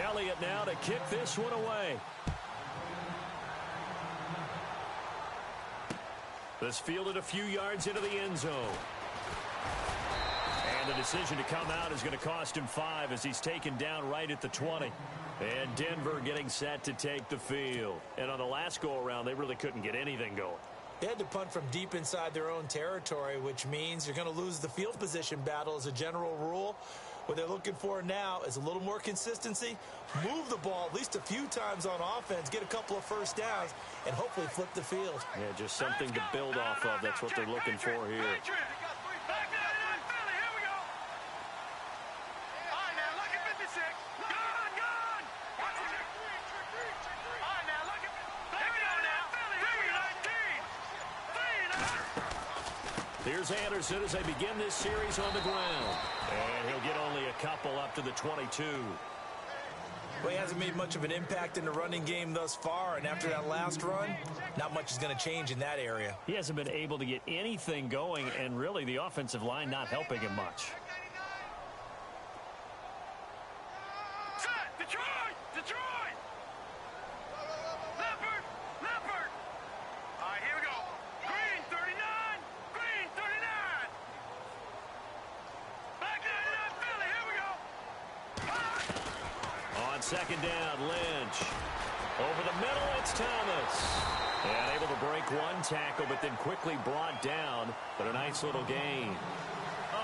Elliott now to kick this one away. This fielded a few yards into the end zone. And the decision to come out is going to cost him 5 as he's taken down right at the 20. And Denver getting set to take the field. And on the last go-around, they really couldn't get anything going. They had to punt from deep inside their own territory, which means you're going to lose the field position battle as a general rule. What they're looking for now is a little more consistency, move the ball at least a few times on offense, get a couple of first downs, and hopefully flip the field. Yeah, just something to build off of. That's what they're looking for here. Here's Anderson as they begin this series on the ground. And he'll get only a couple up to the 22. Well, he hasn't made much of an impact in the running game thus far, and after that last run, not much is going to change in that area. He hasn't been able to get anything going, and really the offensive line not helping him much. Second down, Lynch. Over the middle, it's Thomas. And able to break one tackle, but then quickly brought down. But a nice little gain.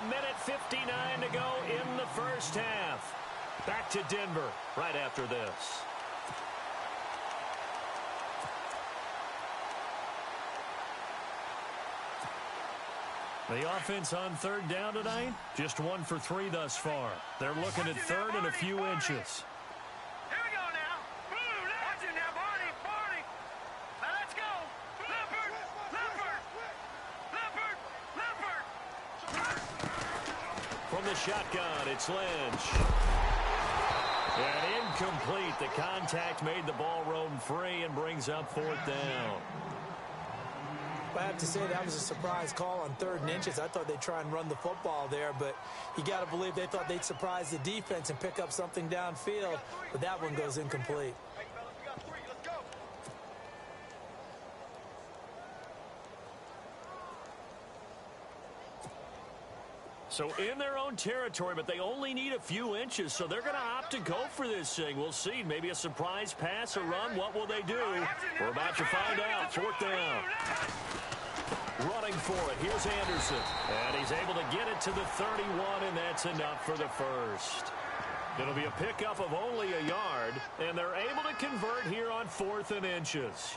1:59 to go in the first half. Back to Denver right after this. The offense on third down tonight, just 1 for 3 thus far. They're looking at third and a few inches. From the shotgun, it's Lynch. And incomplete. The contact made the ball roam free and brings up 4th down. I have to say that was a surprise call on 3rd and inches. I thought they'd try and run the football there, but you got to believe they thought they'd surprise the defense and pick up something downfield. But that one goes incomplete. So in their own territory, but they only need a few inches, so they're going to opt to go for this thing. We'll see. Maybe a surprise pass or run. What will they do? We're about to find out. 4th down. Running for it. Here's Anderson. And he's able to get it to the 31, and that's enough for the first. It'll be a pickup of only a yard, and they're able to convert here on 4th and inches.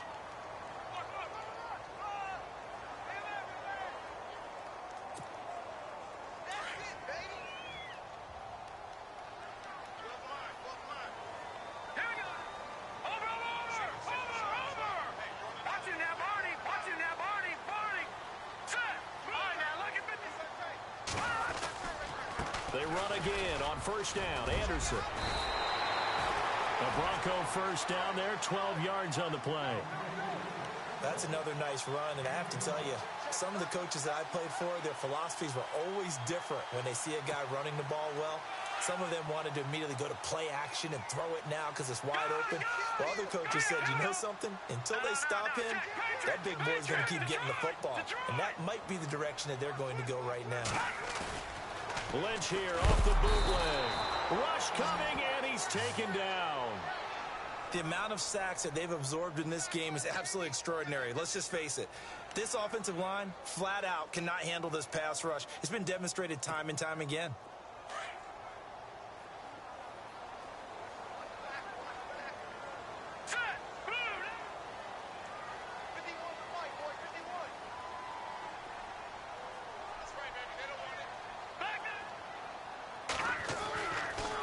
They run again on 1st down. Anderson. The Bronco 1st down there, 12 yards on the play. That's another nice run, and I have to tell you, some of the coaches that I played for, their philosophies were always different when they see a guy running the ball well. Some of them wanted to immediately go to play action and throw it now because it's wide open. While other coaches said, you know something? Until they stop him, that big boy's going to keep getting the football. And that might be the direction that they're going to go right now. Lynch here off the bootleg. Rush coming, and he's taken down. The amount of sacks that they've absorbed in this game is absolutely extraordinary. Let's just face it. This offensive line, flat out, cannot handle this pass rush. It's been demonstrated time and time again.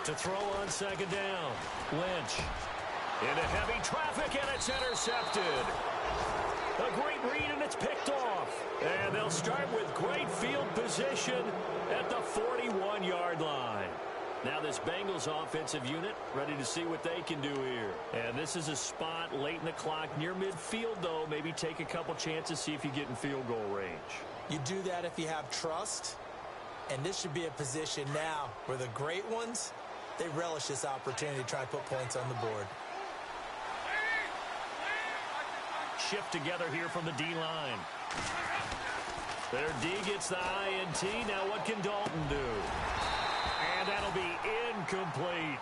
To throw on 2nd down. Lynch into heavy traffic, and it's intercepted. A great read, and it's picked off. And they'll start with great field position at the 41-yard line. Now this Bengals offensive unit ready to see what they can do here. And this is a spot late in the clock near midfield, though. Maybe take a couple chances, see if you get in field goal range. You do that if you have trust. And this should be a position now where the great ones, They relish this opportunity to try and put points on the board. Shift together here from the D-line. Their D gets the INT. Now what can Dalton do? And that'll be incomplete.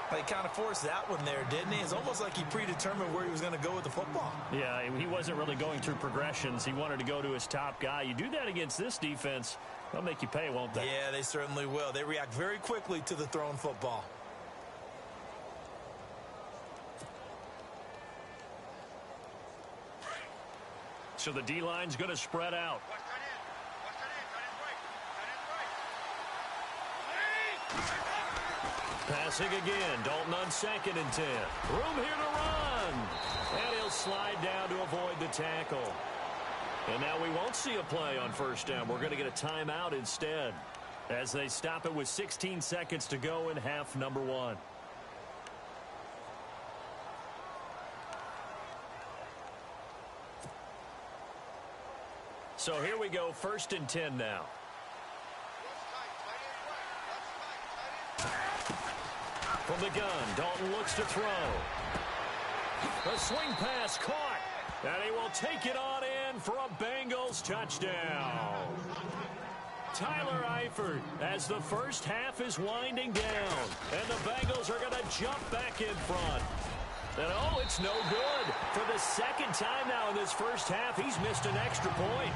He kind of forced that one there, didn't he? It's almost like he predetermined where he was going to go with the football. Yeah, he wasn't really going through progressions. He wanted to go to his top guy. You do that against this defense, they'll make you pay, won't they? Yeah, they certainly will. They react very quickly to the thrown football. So the D-line's going to spread out. Passing again. Dalton on 2nd and 10. Room here to run. And he'll slide down to avoid the tackle. And now we won't see a play on 1st down. We're going to get a timeout instead as they stop it with 16 seconds to go in half number 1. So here we go, 1st and 10 now. From the gun, Dalton looks to throw. The swing pass caught, and he will take it on in for a Bengals touchdown. Tyler Eifert as the first half is winding down, and the Bengals are going to jump back in front. And oh, it's no good. For the 2nd time now in this first half, he's missed an extra point.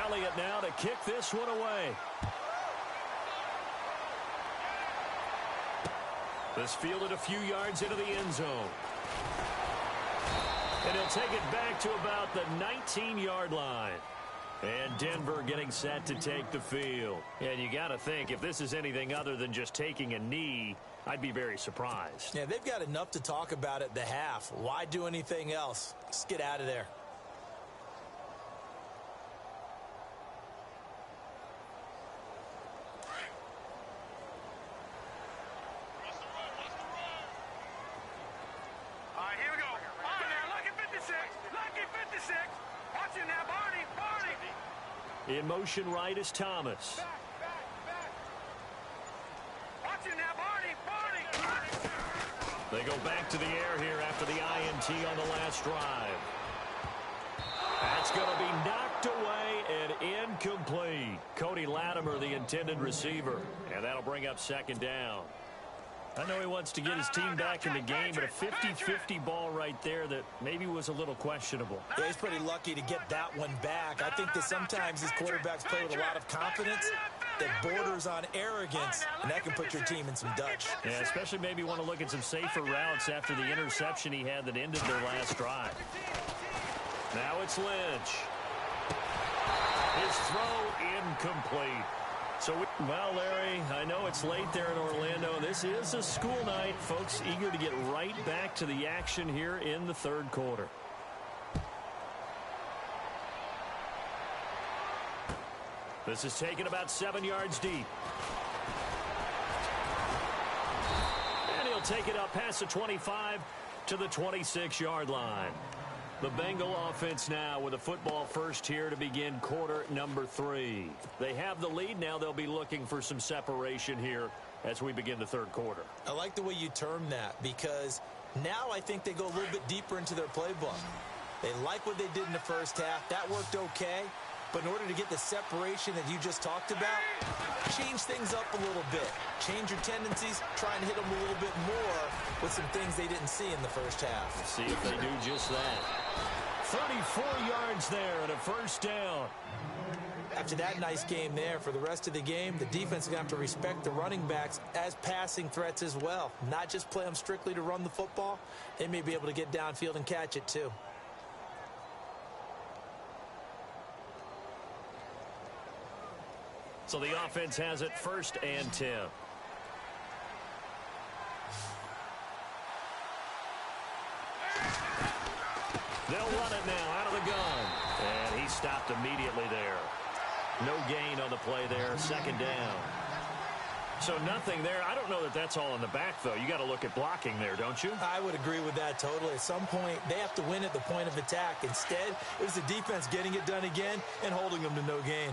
Elliott now to kick this one away. This fielded a few yards into the end zone. And he'll take it back to about the 19-yard line. And Denver getting set to take the field. And you got to think, if this is anything other than just taking a knee, I'd be very surprised. Yeah, they've got enough to talk about at the half. Why do anything else? Just get out of there. In motion right is Thomas. They go back to the air here after the INT on the last drive. That's going to be knocked away and incomplete. Cody Latimer, the intended receiver. And that'll bring up 2nd down. I know he wants to get his team back in the game, but a 50-50 ball right there that maybe was a little questionable. Yeah, he's pretty lucky to get that one back. I think that sometimes these quarterbacks play with a lot of confidence that borders on arrogance, and that can put your team in some Dutch. Yeah, especially maybe want to look at some safer routes after the interception he had that ended their last drive. Now it's Lynch. His throw incomplete. So, well, Larry, I know it's late there in Orlando. This is a school night. Folks eager to get right back to the action here in the 3rd quarter. This is taken about 7 yards deep. And he'll take it up past the 25 to the 26-yard line. The Bengal offense now with a football first here to begin quarter number 3. They have the lead. Now they'll be looking for some separation here as we begin the 3rd quarter. I like the way you term that because now I think they go a little bit deeper into their playbook. They like what they did in the first half. That worked okay. But in order to get the separation that you just talked about, change things up a little bit. Change your tendencies, try and hit them a little bit more with some things they didn't see in the first half. Let's see if they do just that. 34 yards there and a 1st down. After that nice game there, for the rest of the game, the defense is going to have to respect the running backs as passing threats as well. Not just play them strictly to run the football. They may be able to get downfield and catch it too. So the offense has it 1st and 10. They'll run it now out of the gun. And he stopped immediately there. No gain on the play there. 2nd down. So nothing there. I don't know that that's all in the back, though. You got to look at blocking there, don't you? I would agree with that totally. At some point, they have to win at the point of attack. Instead, it was the defense getting it done again and holding them to no gain.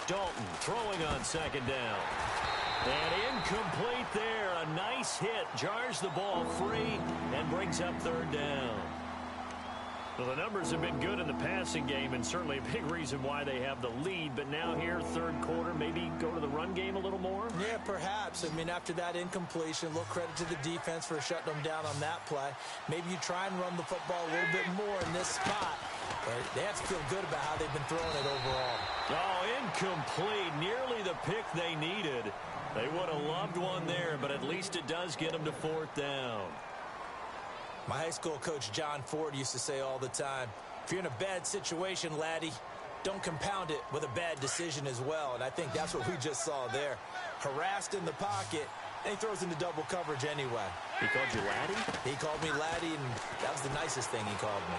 Dalton throwing on second down. And incomplete there. A nice hit. Jars the ball free and brings up third down. Well, the numbers have been good in the passing game and certainly a big reason why they have the lead. But now here, third quarter, maybe go to the run game a little more? Yeah, perhaps. I mean, after that incompletion, a little credit to the defense for shutting them down on that play. Maybe you try and run the football a little bit more in this spot. But they have to feel good about how they've been throwing it overall. Oh, incomplete. Nearly the pick they needed. They would have loved one there, but at least it does get them to fourth down. My high school coach, John Ford, used to say all the time, if you're in a bad situation, laddie, don't compound it with a bad decision as well. And I think that's what we just saw there. Harassed in the pocket, and he throws into double coverage anyway. He called you laddie? He called me laddie, and that was the nicest thing he called me.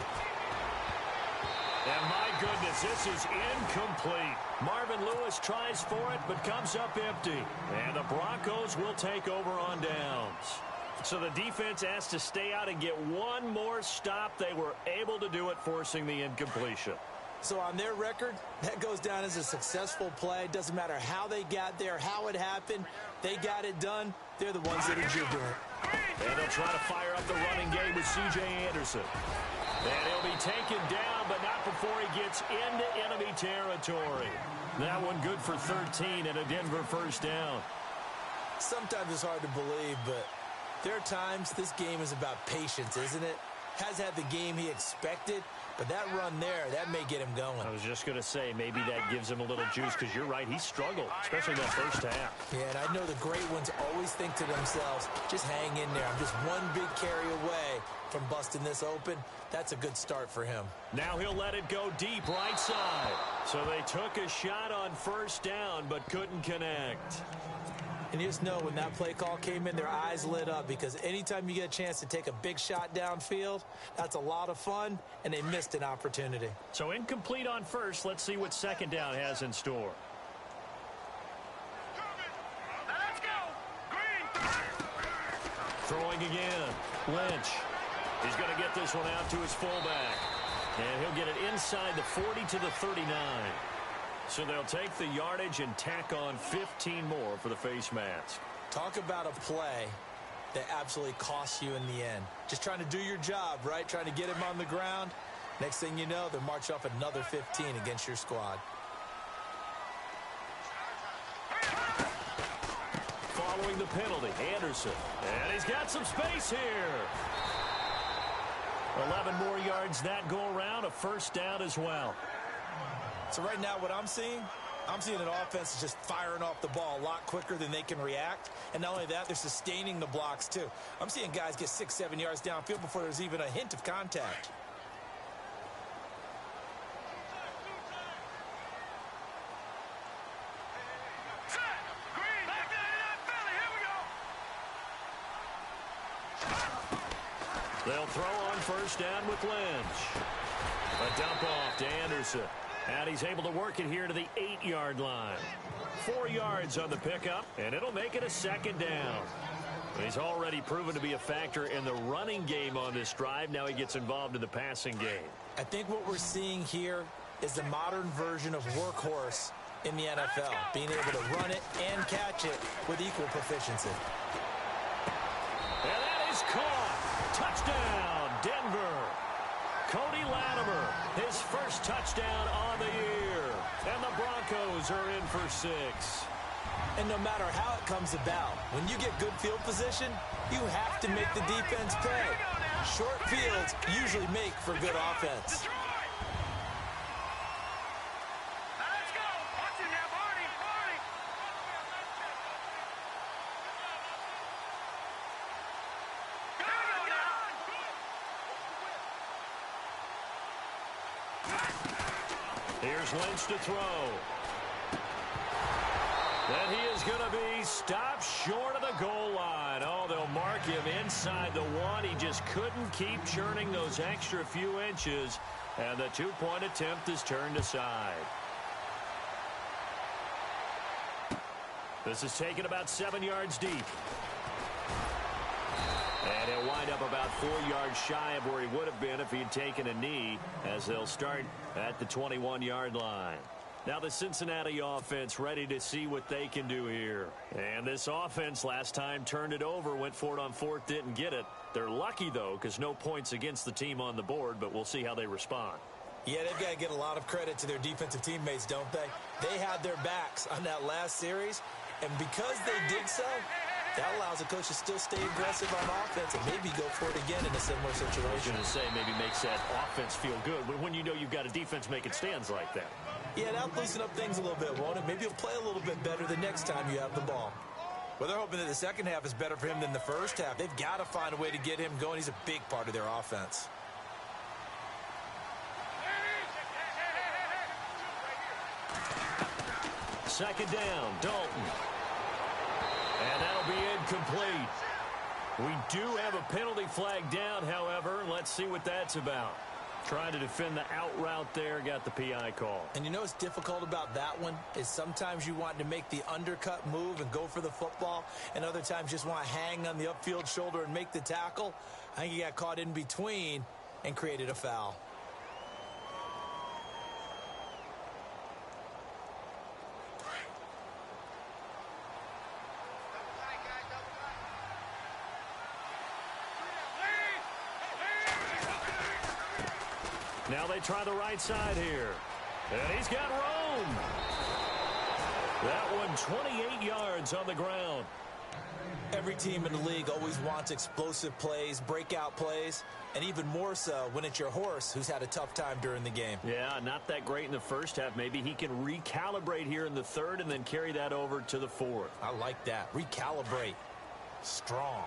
And my goodness, this is incomplete. Marvin Lewis tries for it, but comes up empty. And the Broncos will take over on downs. So the defense has to stay out and get one more stop. They were able to do it, forcing the incompletion. So on their record, that goes down as a successful play. Doesn't matter how they got there, how it happened. They got it done. They're the ones that are jubilant. And they'll try to fire up the running game with C.J. Anderson. And he'll be taken down, but not before he gets into enemy territory. That one good for 13 and a Denver first down. Sometimes it's hard to believe, but there are times this game is about patience, isn't it? Has had the game he expected, but that run there, that may get him going. I was just going to say, maybe that gives him a little juice, because you're right, he struggled, especially that first half. Yeah, and I know the great ones always think to themselves, just hang in there. I'm just one big carry away from busting this open. That's a good start for him. Now he'll let it go deep right side. So they took a shot on first down, but couldn't connect. And you just know when that play call came in, their eyes lit up, because anytime you get a chance to take a big shot downfield, that's a lot of fun, and they missed an opportunity. So incomplete on first. Let's see what second down has in store. Let's go. Green. Throwing again. Lynch. He's going to get this one out to his fullback. And he'll get it inside the 40 to the 39. So they'll take the yardage and tack on 15 more for the face mask. Talk about a play that absolutely costs you in the end. Just trying to do your job, right? Trying to get him on the ground. Next thing you know, they'll march off another 15 against your squad. Following the penalty, Anderson. And he's got some space here. 11 more yards that go around, a first down as well. So right now what I'm seeing an offense that's just firing off the ball a lot quicker than they can react. And not only that, they're sustaining the blocks too. I'm seeing guys get 6-7 yards downfield before there's even a hint of contact. They'll throw on first down with Lynch. A dump off to Anderson. And he's able to work it here to the 8-yard line. 4 yards on the pickup, and it'll make it a second down. He's already proven to be a factor in the running game on this drive. Now he gets involved in the passing game. I think what we're seeing here is the modern version of workhorse in the NFL, being able to run it and catch it with equal proficiency. And that is caught. Touchdown, Denver. Cody Latimer, his first touchdown on the year. And the Broncos are in for 6. And no matter how it comes about, when you get good field position, you have to make the defense pay. Short fields usually make for good offense. Here's Lynch to throw. And he is going to be stopped short of the goal line. Oh, they'll mark him inside the 1. He just couldn't keep churning those extra few inches. And the 2-point attempt is turned aside. This is taken about 7 yards deep. And he'll wind up about 4 yards shy of where he would have been if he had taken a knee, as they'll start at the 21-yard line. Now the Cincinnati offense ready to see what they can do here. And this offense last time turned it over, went for it on fourth, didn't get it. They're lucky, though, because no points against the team on the board, but we'll see how they respond. Yeah, they've got to get a lot of credit to their defensive teammates, don't they? They had their backs on that last series, and because they did so, that allows a coach to still stay aggressive on offense and maybe go for it again in a similar situation. I was going to say maybe makes that offense feel good, but when you know you've got a defense making stands like that. Yeah, that'll loosen up things a little bit, won't it? Maybe he'll play a little bit better the next time you have the ball. Well, they're hoping that the second half is better for him than the first half. They've got to find a way to get him going. He's a big part of their offense. Second down, Dalton. And that'll be incomplete. We do have a penalty flag down, however. Let's see what that's about. Trying to defend the out route there, got the PI call. And you know what's difficult about that one is sometimes you want to make the undercut move and go for the football, and other times just want to hang on the upfield shoulder and make the tackle. I think he got caught in between and created a foul. Now they try the right side here. And he's got room. That one 28 yards on the ground. Every team in the league always wants explosive plays, breakout plays, and even more so when it's your horse who's had a tough time during the game. Yeah, not that great in the first half. Maybe he can recalibrate here in the third and then carry that over to the fourth. I like that. Recalibrate. Strong.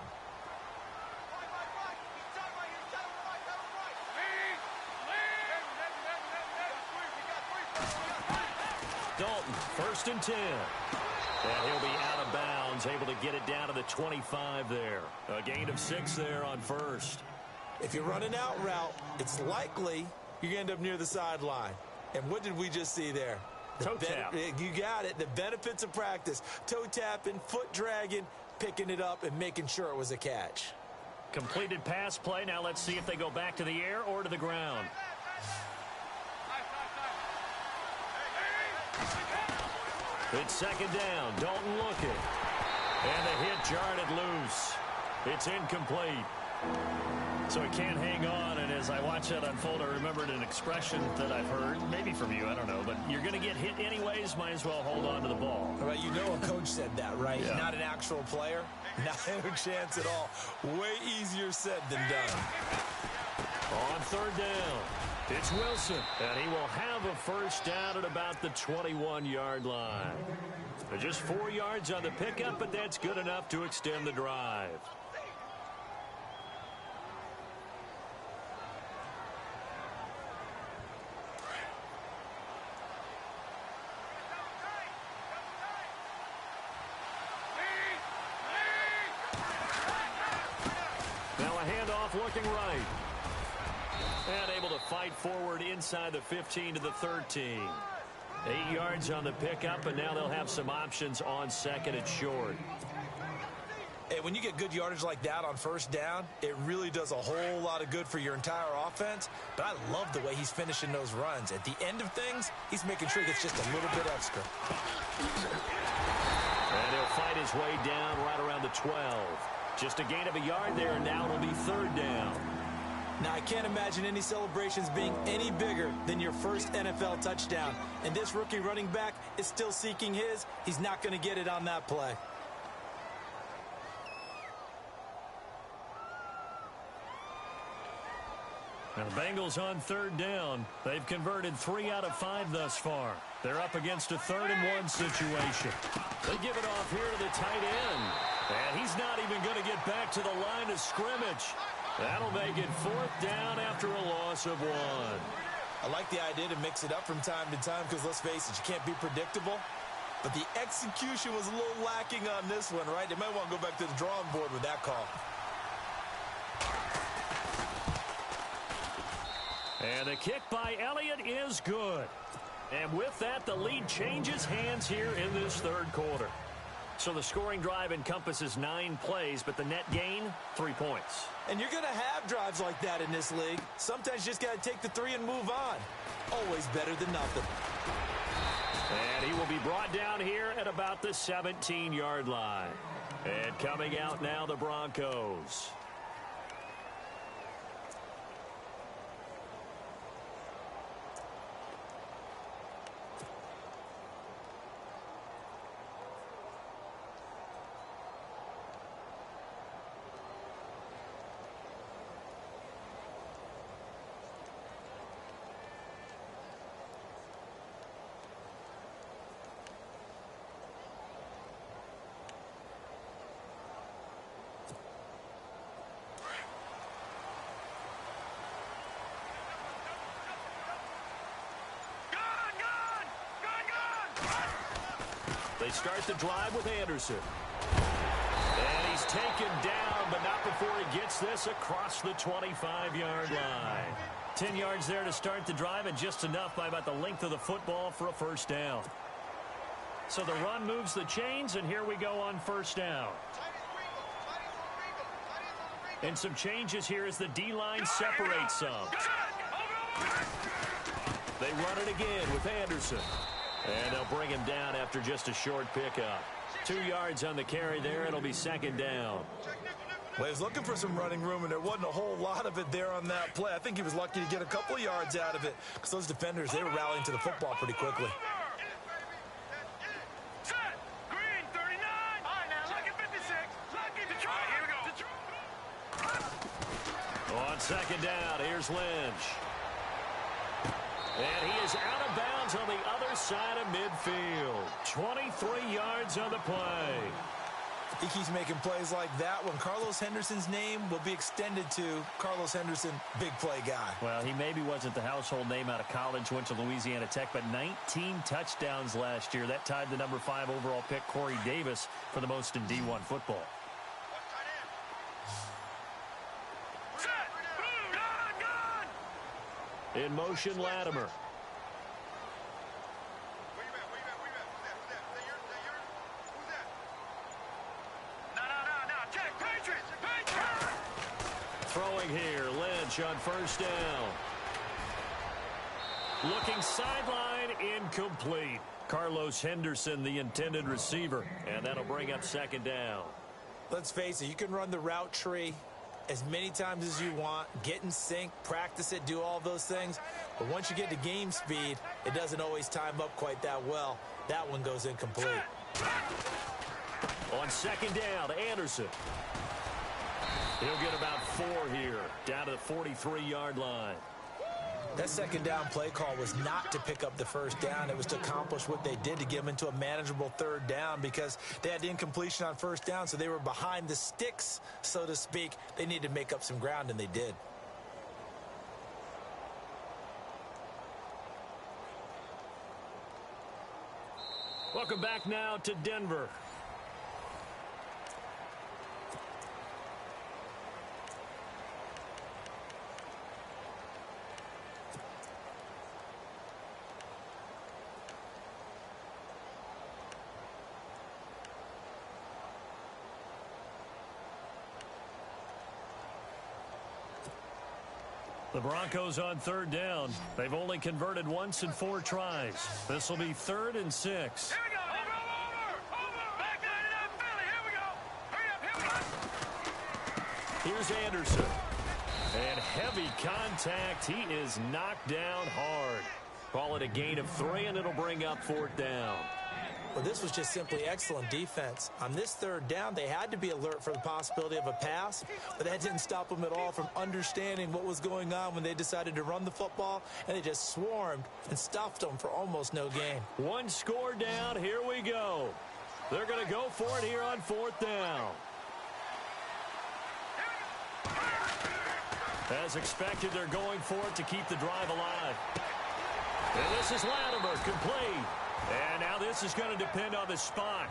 Dalton, 1st and 10. And he'll be out of bounds, able to get it down to the 25 there. A gain of 6 there on first. If you run an out route, it's likely you're going to end up near the sideline. And what did we just see there? Toe tap. You got it. The benefits of practice. Toe tapping, foot dragging, picking it up, and making sure it was a catch. Completed pass play. Now let's see if they go back to the air or to the ground. It's second down. Dalton looking. And the hit jarred it loose. It's incomplete. So he can't hang on, and as I watch that unfold, I remembered an expression that I've heard, maybe from you, I don't know, but you're going to get hit anyways, might as well hold on to the ball. All right, you know a coach said that, right? Yeah. Not an actual player. Not a chance at all. Way easier said than done. On third down, it's Wilson, and he will have a first down at about the 21-yard line. Just 4 yards on the pickup, but that's good enough to extend the drive. Now a handoff looking right. And able to fight forward inside the 15 to the 13. 8 yards on the pickup, and now they'll have some options on second and short. Hey, when you get good yardage like that on first down, it really does a whole lot of good for your entire offense. But I love the way he's finishing those runs. At the end of things, he's making sure he gets just a little bit extra. And he'll fight his way down right around the 12. Just a gain of a yard there, and now it'll be third down. Now, I can't imagine any celebrations being any bigger than your first NFL touchdown. And this rookie running back is still seeking his. He's not going to get it on that play. Now the Bengals on third down. They've converted 3 out of 5 thus far. They're up against a 3rd-and-1 situation. They give it off here to the tight end. And he's not even going to get back to the line of scrimmage. That'll make it 4th down after a loss of 1. I like the idea to mix it up from time to time because, let's face it, you can't be predictable. But the execution was a little lacking on this one, right? They might want to go back to the drawing board with that call. And the kick by Elliott is good. And with that, the lead changes hands here in this third quarter. So the scoring drive encompasses 9 plays, but the net gain, 3 points. And you're going to have drives like that in this league. Sometimes you just got to take the 3 and move on. Always better than nothing. he will be brought down here at about the 17-yard line. And coming out now, the Broncos. They start the drive with Anderson. And he's taken down, but not before he gets this across the 25-yard line. 10 yards there to start the drive, and just enough by about the length of the football for a first down. So the run moves the chains, and here we go on first down. And some changes here as the D-line separates some. They run it again with Anderson. And they'll bring him down after just a short pickup. 2 yards on the carry there. It'll be second down. Well, he was looking for some running room, and there wasn't a whole lot of it there on that play. I think he was lucky to get a couple of yards out of it because those defenders, they were rallying to the football pretty quickly. On second down, here's Lynch. And he is out of bounds on the other side of midfield. 23 yards on the play. He keeps making plays like that when Carlos Henderson's name will be extended to Carlos Henderson, big play guy. Well, he maybe wasn't the household name out of college, went to Louisiana Tech, but 19 touchdowns last year. That tied the number 5 overall pick, Corey Davis, for the most in D1 football. In motion, Latimer. Throwing here, Lynch on first down. Looking sideline, incomplete. Carlos Henderson, the intended receiver, and that'll bring up second down. Let's face it, you can run the route tree as many times as you want, get in sync, practice it, do all those things. But once you get to game speed, it doesn't always time up quite that well. That one goes incomplete. On second down, Anderson. He'll get about 4 here, down to the 43-yard line. That second down play call was not to pick up the first down. It was to accomplish what they did to get them into a manageable third down because they had the incompletion on first down, so they were behind the sticks, so to speak. They needed to make up some ground, and they did. Welcome back now to Denver. The Broncos on third down. They've only converted once in 4 tries. This will be 3rd and 6. Here we go. Over. Back line it up, Philly. Here we go. Hurry up. Here's Anderson. And heavy contact. He is knocked down hard. Call it a gain of 3, and it'll bring up 4th down. Well, this was just simply excellent defense. On this third down, they had to be alert for the possibility of a pass, but that didn't stop them at all from understanding what was going on when they decided to run the football, and they just swarmed and stuffed them for almost no gain. 1 score down. Here we go. They're going to go for it here on 4th down. As expected, they're going for it to keep the drive alive. And this is Latimer, complete. And now this is going to depend on the spot.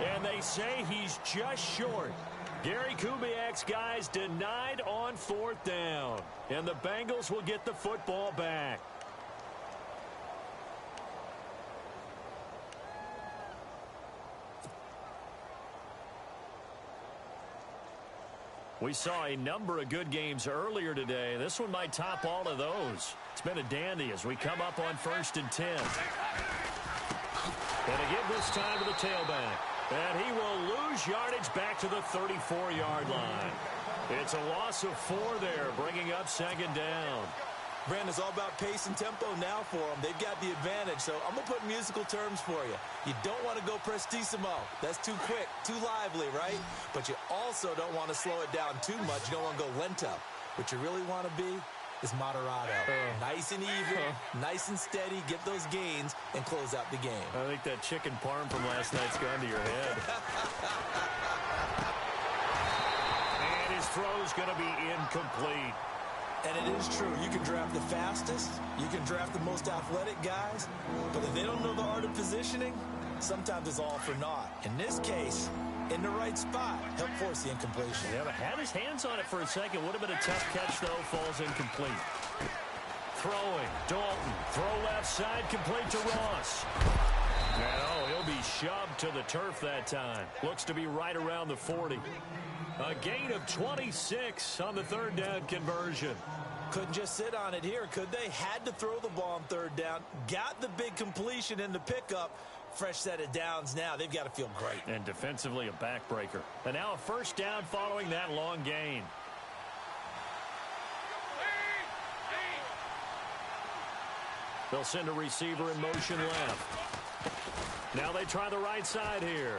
And they say he's just short. Gary Kubiak's guys denied on 4th down. And the Bengals will get the football back. We saw a number of good games earlier today. This one might top all of those. It's been a dandy as we come up on 1st and 10. And to give this time to the tailback. And he will lose yardage back to the 34-yard line. It's a loss of 4 there, bringing up second down. Brandon, it's all about pace and tempo now for them. They've got the advantage, so I'm going to put musical terms for you. You don't want to go prestissimo. That's too quick, too lively, right? But you also don't want to slow it down too much. You don't want to go lento. What you really want to be is moderado. Nice and even, nice and steady, get those gains, and close out the game. I think that chicken parm from last night's gone to your head. And his throw's going to be incomplete. And it is true. You can draft the fastest, you can draft the most athletic guys, but if they don't know the art of positioning, sometimes it's all for naught. In this case, in the right spot, help force the incompletion. Yeah, but had his hands on it for a second. Would have been a tough catch, though. Falls incomplete. Throwing. Dalton. Throw left side. Complete to Ross. No, he'll be shoved to the turf that time. Looks to be right around the 40. A gain of 26 on the third down conversion. Couldn't just sit on it here, could they? Had to throw the ball on third down. Got the big completion in the pickup. Fresh set of downs now. They've got to feel great. And defensively a backbreaker. And now a first down following that long gain. They'll send a receiver in motion left. Now they try the right side here.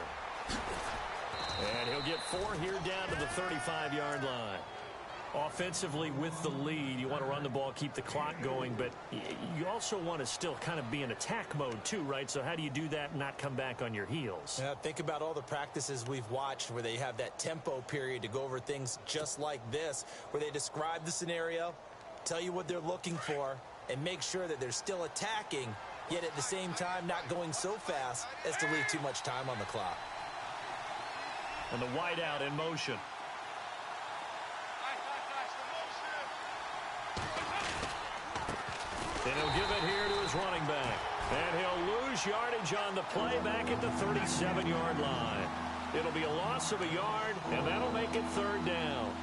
And he'll get 4 here down to the 35-yard line. Offensively with the lead, you want to run the ball, keep the clock going, but you also want to still kind of be in attack mode too, right? So how do you do that and not come back on your heels? Yeah, think about all the practices we've watched where they have that tempo period to go over things just like this, where they describe the scenario, tell you what they're looking for, and make sure that they're still attacking, yet at the same time not going so fast as to leave too much time on the clock. And the wideout in motion. And he'll give it here to his running back. And he'll lose yardage on the play back at the 37-yard line. It'll be a loss of a yard, and that'll make it third down.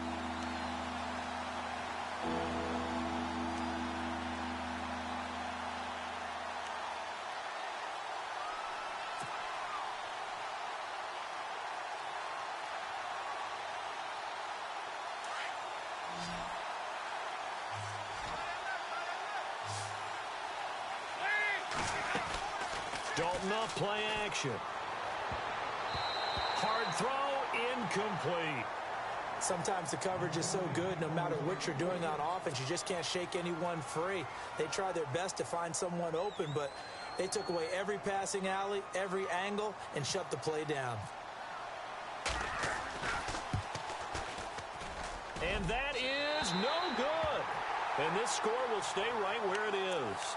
Dalton off play action. Hard throw, incomplete. Sometimes the coverage is so good, no matter what you're doing on offense, you just can't shake anyone free. They try their best to find someone open, but they took away every passing alley, every angle, and shut the play down. And that is no good. And this score will stay right where it is.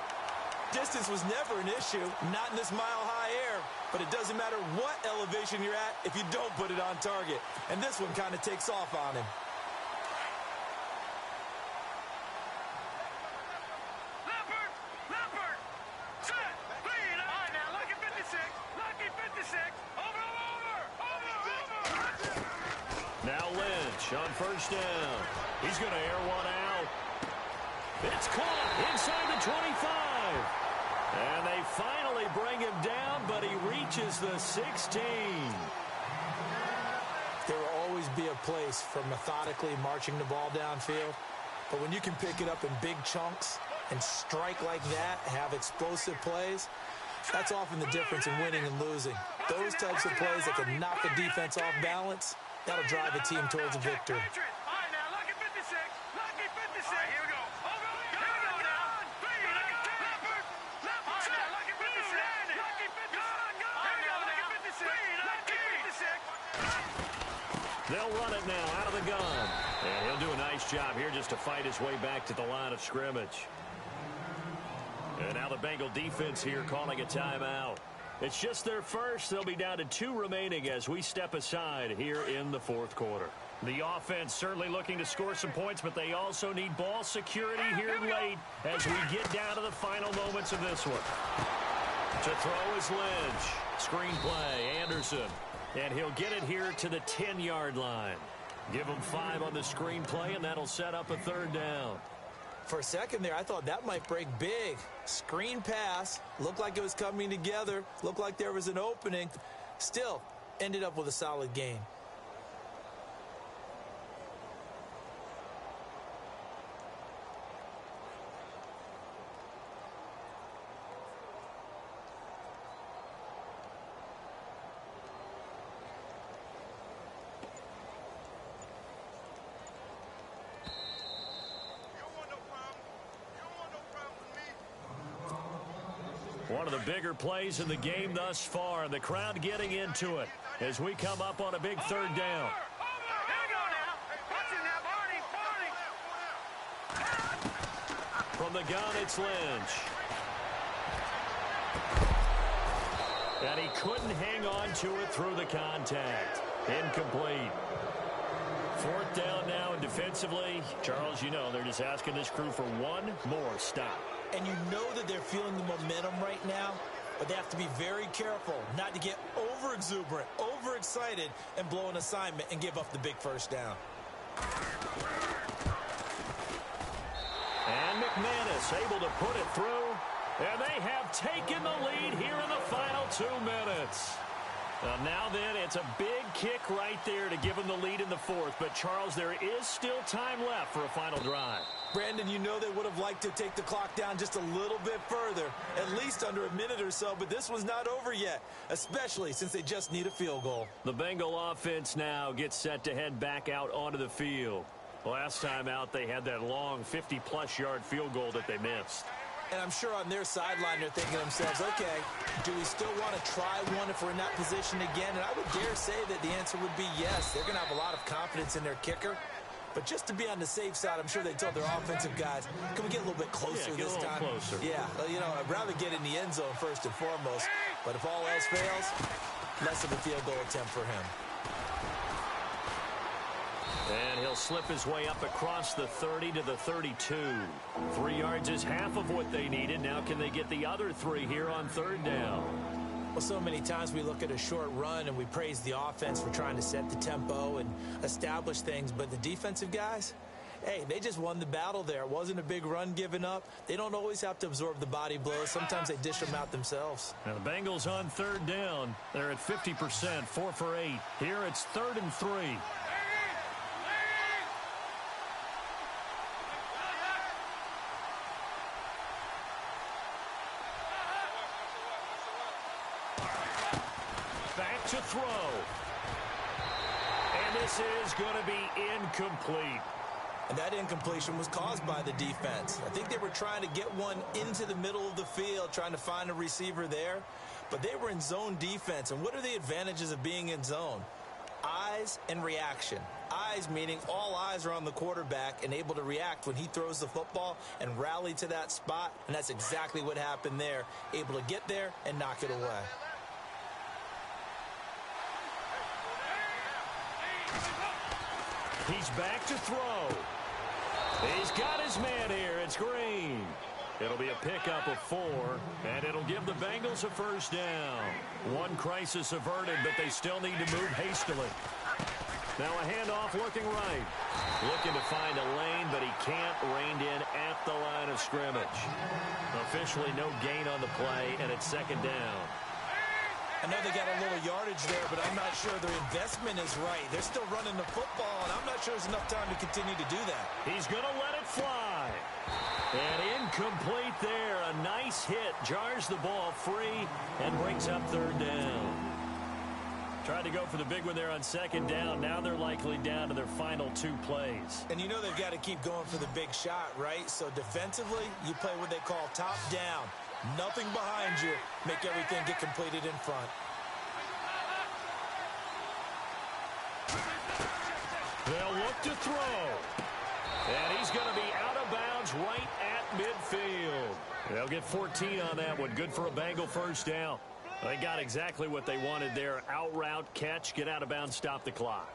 Distance was never an issue, not in this mile-high air, but it doesn't matter what elevation you're at if you don't put it on target. And this one kind of takes off on him. Leopard, set, lead. All right, now, lucky 56, over. Now Lynch on first down. He's going to air one out. It's caught inside the 25. And they finally bring him down, but he reaches the 16. There will always be a place for methodically marching the ball downfield. But when you can pick it up in big chunks and strike like that, have explosive plays, that's often the difference in winning and losing. Those types of plays that can knock a defense off balance, that'll drive a team towards a victory. They'll run it now out of the gun. And he'll do a nice job here just to fight his way back to the line of scrimmage. And now the Bengal defense here calling a timeout. It's just their first. They'll be down to 2 remaining as we step aside here in the fourth quarter. The offense certainly looking to score some points, but they also need ball security here late as we get down to the final moments of this one. To throw is Lynch. Screen play, Anderson. And he'll get it here to the 10-yard line. Give him 5 on the screen play, and that'll set up a third down. For a second there, I thought that might break big. Screen pass. Looked like it was coming together. Looked like there was an opening. Still, ended up with a solid gain. One of the bigger plays in the game thus far, and the crowd getting into it as we come up on a big third down. From the gun, it's Lynch. And he couldn't hang on to it through the contact. Incomplete. Fourth down now, and defensively, Charles, you know, they're just asking this crew for one more stop. And you know that they're feeling the momentum right now, but they have to be very careful not to get over-exuberant, over-excited, and blow an assignment and give up the big first down. And McManus able to put it through, and they have taken the lead here in the final 2 minutes. Now then, it's a big kick right there to give them the lead in the fourth. But, Charles, there is still time left for a final drive. Brandon, you know they would have liked to take the clock down just a little bit further, at least under a minute or so, but this was not over yet, especially since they just need a field goal. The Bengal offense now gets set to head back out onto the field. Last time out, they had that long 50-plus yard field goal that they missed. And I'm sure on their sideline they're thinking to themselves, okay, do we still want to try one if we're in that position again? And I would dare say that the answer would be yes. They're going to have a lot of confidence in their kicker. But just to be on the safe side, I'm sure they told their offensive guys, can we get a little bit closer this time? Closer. Yeah, you know, I'd rather get in the end zone first and foremost. But if all else fails, less of a field goal attempt for him. And he'll slip his way up across the 30 to the 32. 3 yards is half of what they needed. Now can they get the other 3 here on third down? Well, so many times we look at a short run and we praise the offense for trying to set the tempo and establish things. But the defensive guys, hey, they just won the battle there. It wasn't a big run given up. They don't always have to absorb the body blows. Sometimes they dish them out themselves. Now the Bengals on third down. They're at 50%, 4 for 8. Here it's 3rd and 3. Back to throw. And this is going to be incomplete. And that incompletion was caused by the defense. I think they were trying to get one into the middle of the field, trying to find a receiver there. But they were in zone defense. And what are the advantages of being in zone? Eyes and reaction. Eyes meaning all eyes are on the quarterback and able to react when he throws the football and rally to that spot. And that's exactly what happened there. Able to get there and knock it away. He's back to throw. He's got his man here. It's Green. It'll be a pickup of 4, and it'll give the Bengals a first down. One crisis averted, but they still need to move hastily. Now a handoff looking right. Looking to find a lane, but he can't. Reined in at the line of scrimmage. Officially no gain on the play, and it's 2nd down. I know they got a little yardage there, but I'm not sure their investment is right. They're still running the football, and I'm not sure there's enough time to continue to do that. He's going to let it fly. And incomplete there. A nice hit. Jars the ball free and brings up 3rd down. Tried to go for the big one there on 2nd down. Now they're likely down to their final 2 plays. And you know they've got to keep going for the big shot, right? So defensively, you play what they call top down. Nothing behind you. Make everything get completed in front. They'll look to throw. And he's going to be out of bounds right at midfield. They'll get 14 on that one. Good for a Bengal first down. They got exactly what they wanted there. Out route, catch, get out of bounds, stop the clock.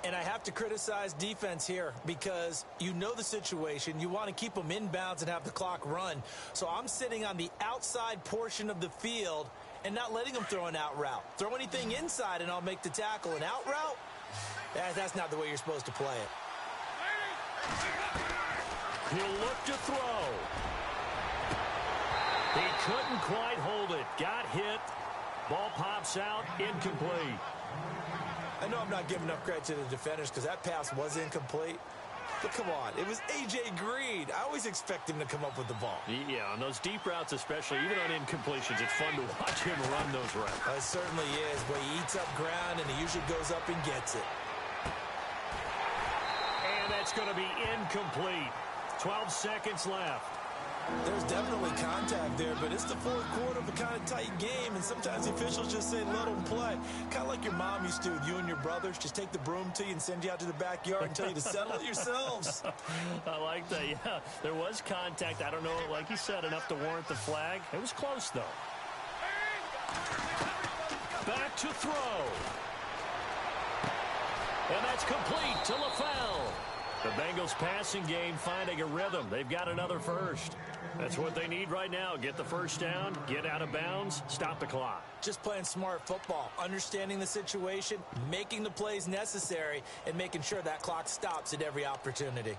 And I have to criticize defense here because you know the situation. You want to keep them inbounds and have the clock run. So I'm sitting on the outside portion of the field and not letting them throw an out route. Throw anything inside and I'll make the tackle. An out route? That's not the way you're supposed to play it. He'll look to throw. He couldn't quite hold it. Got hit. Ball pops out. Incomplete. I know I'm not giving enough credit to the defenders because that pass was incomplete. But come on, it was A.J. Green. I always expect him to come up with the ball. Yeah, on those deep routes especially, even on incompletions, it's fun to watch him run those routes. It certainly is, but he eats up ground, and he usually goes up and gets it. And that's going to be incomplete. 12 seconds left. There's definitely contact there, but it's the fourth quarter of a kind of tight game, and sometimes the officials just say, let them play. Kind of like your mom used to with you and your brothers. Just take the broom to you and send you out to the backyard and tell you to settle it yourselves. I like that, yeah. There was contact. I don't know, like you said, enough to warrant the flag. It was close, though. Back to throw. And that's complete to LaFell. The Bengals passing game finding a rhythm. They've got another first. That's what they need right now. Get the first down, get out of bounds, stop the clock. Just playing smart football, understanding the situation, making the plays necessary, and making sure that clock stops at every opportunity.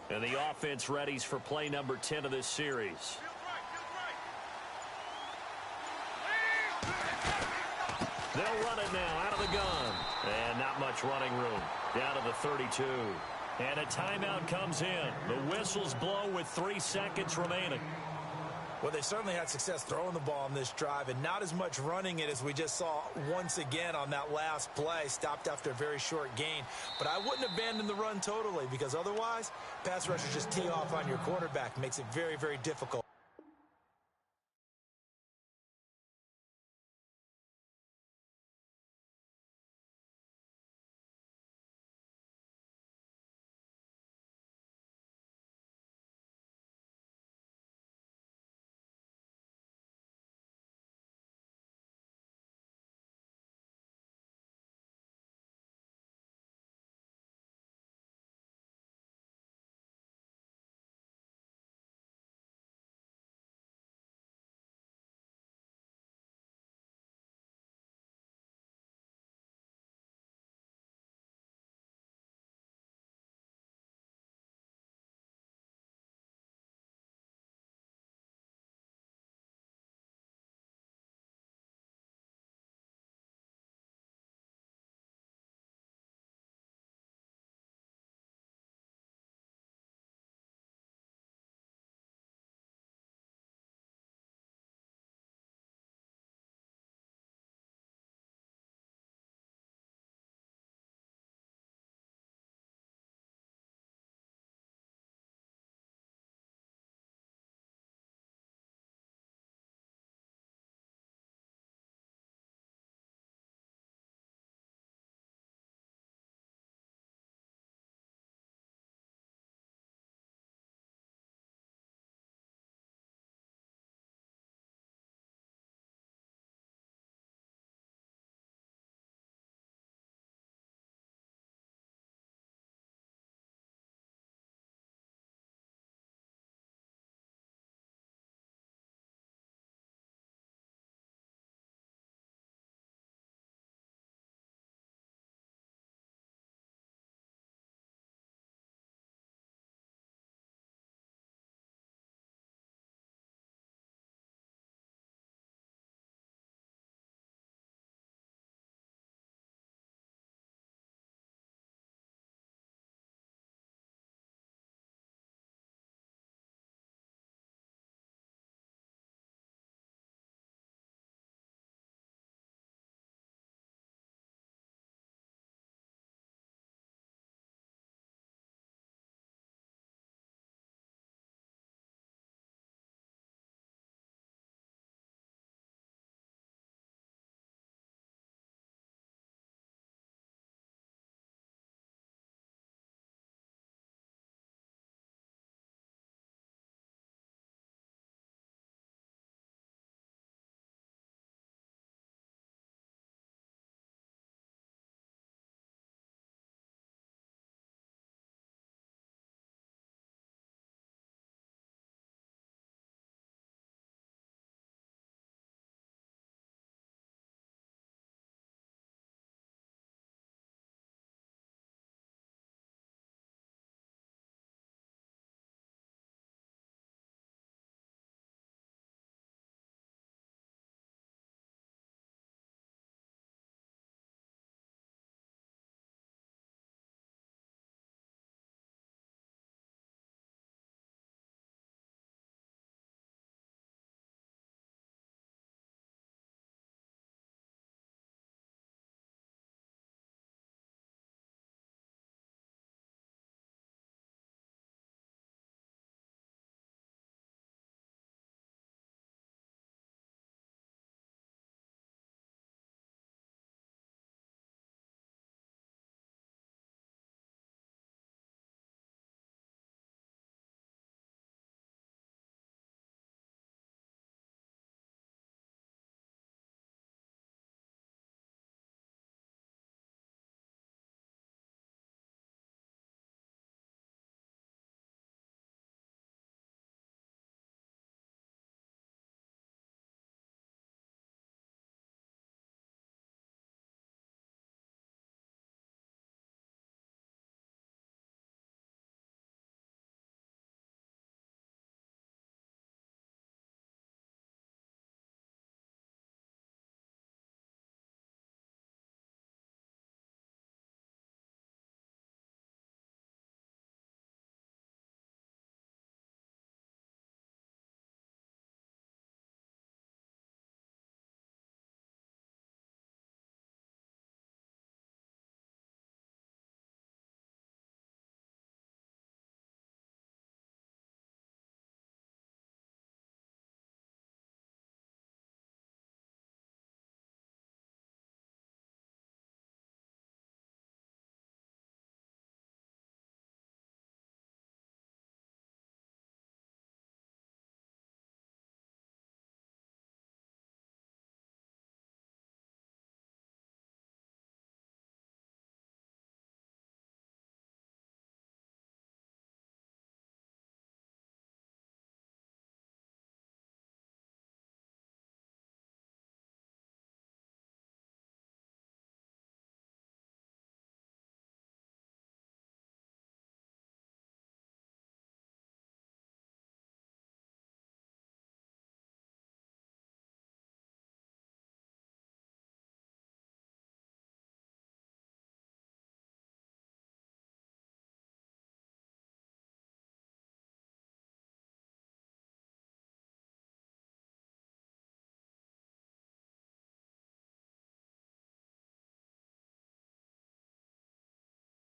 And the offense readies for play number 10 of this series. They'll run it now out of the gun. And not much running room. Down to the 32. And a timeout comes in. The whistles blow with 3 seconds remaining. Well, they certainly had success throwing the ball on this drive and not as much running it as we just saw once again on that last play. Stopped after a very short gain. But I wouldn't abandon the run totally because otherwise, pass rushers just tee off on your quarterback. Makes it very, very difficult.